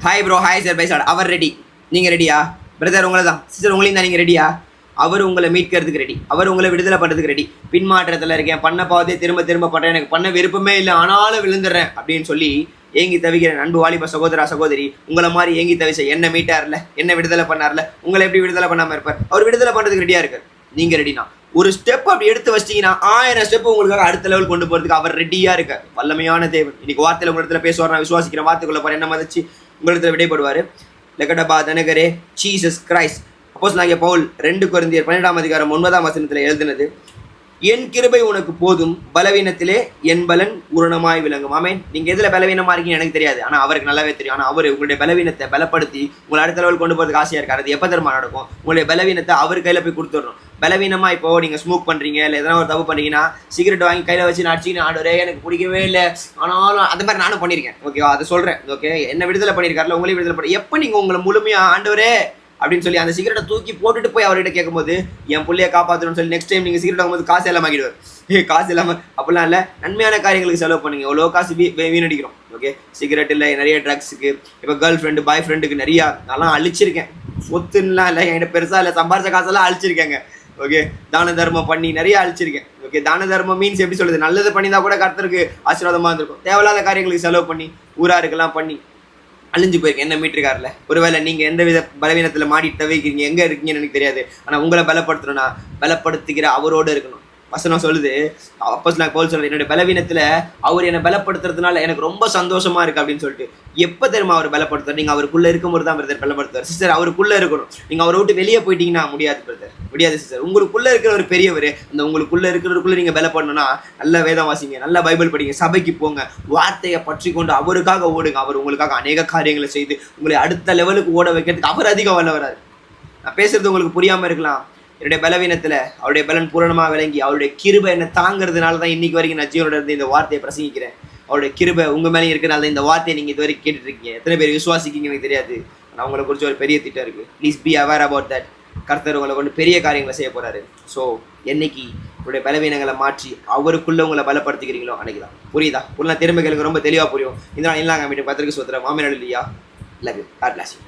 Hi bro, hi sir, bye sir. அவர் ready, நீங்கள் ரெடியா? பிரதர் உங்களை தான், சிஸ்டர் உங்களையும் தான். நீங்கள் ரெடியா? அவர் உங்களை மீட்கிறதுக்கு ரெடி, அவர் உங்களை விடுதலை பண்ணுறதுக்கு ரெடி. பின்மாற்றத்தில் இருக்கேன், பண்ண பாவத்தை திரும்ப திரும்ப பண்ணுறேன், எனக்கு பண்ண விருப்பமே இல்லை, ஆனாலும் விழுந்துடுறேன் அப்படின்னு சொல்லி ஏங்கி தவிக்கிற அன்பு வாலிப சகோதரா சகோதரி, உங்களை மாதிரி ஏங்கி தவிச்ச என்ன மீட்டார்ல, என்ன விடுதலை பண்ணார்ல, உங்களை எப்படி விடுதலை பண்ணாமல் இருப்பார்? அவர் விடுதலை பண்ணுறதுக்கு ரெடியாக இருக்கார். நீங்கள் ரெடினா ஒரு ஸ்டெப் அப்படி எடுத்து வச்சிங்கன்னா 1000 ஸ்டெப் உங்களுக்காக அடுத்த லெவல் கொண்டு போகிறதுக்கு அவர் ரெடியாக இருக்கார். வல்லமையான தேவன். இன்னைக்கு வார்த்தையில் உங்கள் இடத்துல பேசுவார். நான் விசுவாசிக்கிற வார்த்தைக்குள்ள பாரு என்ன மதிச்சு உங்களிடத்துல விடைபடுவார். லெகடபா தனகரே ஜீசஸ் கிரைஸ்ட். அப்போஸ்தலனாகிய பவுல் 2 கொரிந்தியர் 12ஆம் அதிகாரம் 9ஆம் வசனத்தில் எழுதினது, என் கிருபை உனக்கு போதும், பலவீனத்திலே என் பலன் பூரணமாய் விளங்கும். ஆமென். நீங்க எதுல பலவீனமா இருக்கீங்க எனக்கு தெரியாது, ஆனா அவருக்கு நல்லாவே தெரியும். ஆனா அவர் உங்களுடைய பலவீனத்தை பலப்படுத்தி உங்களை அடுத்த லெவல் கொண்டு போறதுக்கு ஆசையா இருக்காரு. அது எப்ப தெரியுமா நடக்கும்? உங்களுடைய பலவீனத்தை அவர் கையில போய் கொடுத்துடணும். பலவீனமா இப்போ நீங்க ஸ்மோக் பண்றீங்க, இல்லை எதனா ஒரு தப்பு பண்ணீங்கன்னா சிகரெட் வாங்கி கையில வச்சு நடிச்சிங்கன்னா, ஆண்டவரே எனக்கு பிடிக்கவே இல்லை, ஆனாலும் அந்த மாதிரி நானும் பண்ணியிருக்கேன். ஓகேவா? அதை சொல்றேன். ஓகே, என்ன விடுதலை பண்ணியிருக்காருல, உங்களையும் விடுதலை பண்ணி எப்போ நீங்க உங்களை முழுமையா ஆண்டவரே அப்படின்னு சொல்லி அந்த சிகரெட்டை தூக்கி போட்டுட்டு போய் அவர்கிட்ட கேட்கும்போது என் பிள்ளைய காப்பாற்றணும்னு சொல்லி நெக்ஸ்ட் டைம் நீங்கள் சிகரெட் வாங்கும்போது காசு எல்லாம் ஆகிடுவார். காசு இல்லாமல் அப்படிலாம் இல்லை, நன்மையான காரியங்களுக்கு செலவு பண்ணுங்க. எவ்வளோ காசு வீணடிக்கிறோம். ஓகே, சிகரெட் இல்லை, நிறைய ட்ரக்ஸுக்கு, இப்போ கேர்ள் ஃப்ரெண்டு பாய் ஃப்ரெண்டுக்கு நிறையா நான்லாம் அழிச்சிருக்கேன். சொத்துலாம் இல்லை, என்கிட்ட பெருசாக இல்லை, சம்பாரிச்ச காசெல்லாம் அழிச்சிருக்கேங்க. ஓகே, தான தர்மம் பண்ணி நிறைய அழிச்சிருக்கேன். ஓகே, தான தர்மம் மீன்ஸ் எப்படி சொல்லுது, நல்லது பண்ணினா கூட கர்த்தருக்கு ஆசீர்வாதமாக இருந்திருக்கும். தேவையில்லாத காரியங்களுக்கு செலவு பண்ணி ஊராருக்கெல்லாம் பண்ணி அழிஞ்சு போயிருக்கேன். என்ன மீட்டிருக்காருல. ஒருவேளை நீங்கள் எந்த வித பலவீனத்தில் மாட்டிட்டு தவிக்கிறீங்க, எங்கே இருக்கீங்கன்னு எனக்கு தெரியாது, ஆனால் உங்களை பலப்படுத்தணும்னா பலப்படுத்துகிற அவரோடு இருக்கணும். வசனம் சொல்லுது, அப்போஸ்தலனாகிய பவுல் சொல்லுது, என்னுடைய பலவீனத்தில் அவர் என்னை பலப்படுத்துறதுனால எனக்கு ரொம்ப சந்தோஷமா இருக்கு அப்படின்னு சொல்லிட்டு. எப்போ தெரியுமா அவர் பலப்படுத்துவார்? நீங்கள் அவருக்குள்ளே இருக்கும்போது தான் பிரதர் பலப்படுத்துவார். சிஸ்டர் அவருக்குள்ளே இருக்கணும். நீங்கள் அவரை விட்டு வெளியே போயிட்டீங்கன்னா முடியாது பிரதர், முடியாது சிஸ்டர். உங்களுக்குள்ளே இருக்கிற ஒரு பெரியவர், அந்த உங்களுக்குள்ளே இருக்கிறவருக்குள்ளே நீங்கள் பலப்படணும்னா நல்ல வேதம் வாசிங்க, நல்ல பைபிள் படிங்க, சபைக்கு போங்க, வார்த்தையை பற்றி கொண்டு அவருக்காக ஓடுங்க. அவர் உங்களுக்காக அநேக காரியங்களை செய்து உங்களை அடுத்த லெவலுக்கு ஓட வைக்கிறதுக்கு அவர் அதிகம் வல்லவரார். நான் பேசுறது உங்களுக்கு புரியாமல் இருக்கலாம். என்னுடைய பலவீனத்தில் அவருடைய பலன் பூரணமாக விளங்கி அவருடைய கிருபை என்னை தாங்கிறதுனால தான் இன்னைக்கு வரைக்கும் நான் ஜீவனோட இருந்து இந்த வார்த்தையை பிரசங்கிக்கிறேன். அவருடைய கிருபை உங்கள் மேலே இருக்கிறனால தான் இந்த வார்த்தையை நீங்கள் இது வரைக்கும் கேட்டுட்டு இருக்கீங்க. எத்தனை பேர் விசுவாசிக்கிங்க எனக்கு தெரியாது, ஆனால் உங்களை குறித்து ஒரு பெரிய திட்டம் இருக்குது. Please be aware about that. கர்த்தர் உங்களை கொண்டு பெரிய காரியங்களை செய்ய போகிறாரு. ஸோ என்னைக்கு உங்களுடைய பலவீனங்களை மாற்றி அவருக்குள்ளே உங்களை பலப்படுத்திக்கிறீங்களோ அன்னைக்கு தான். புரியுதா? உள்ள திரும்ப கேளுங்க, ரொம்ப தெளிவாக புரியும். இந்த நாள் இல்லாங்க மீட்டு பத்திரிக்கை சோத்திரம் மாமியார் இல்லையா? Love you. God bless you.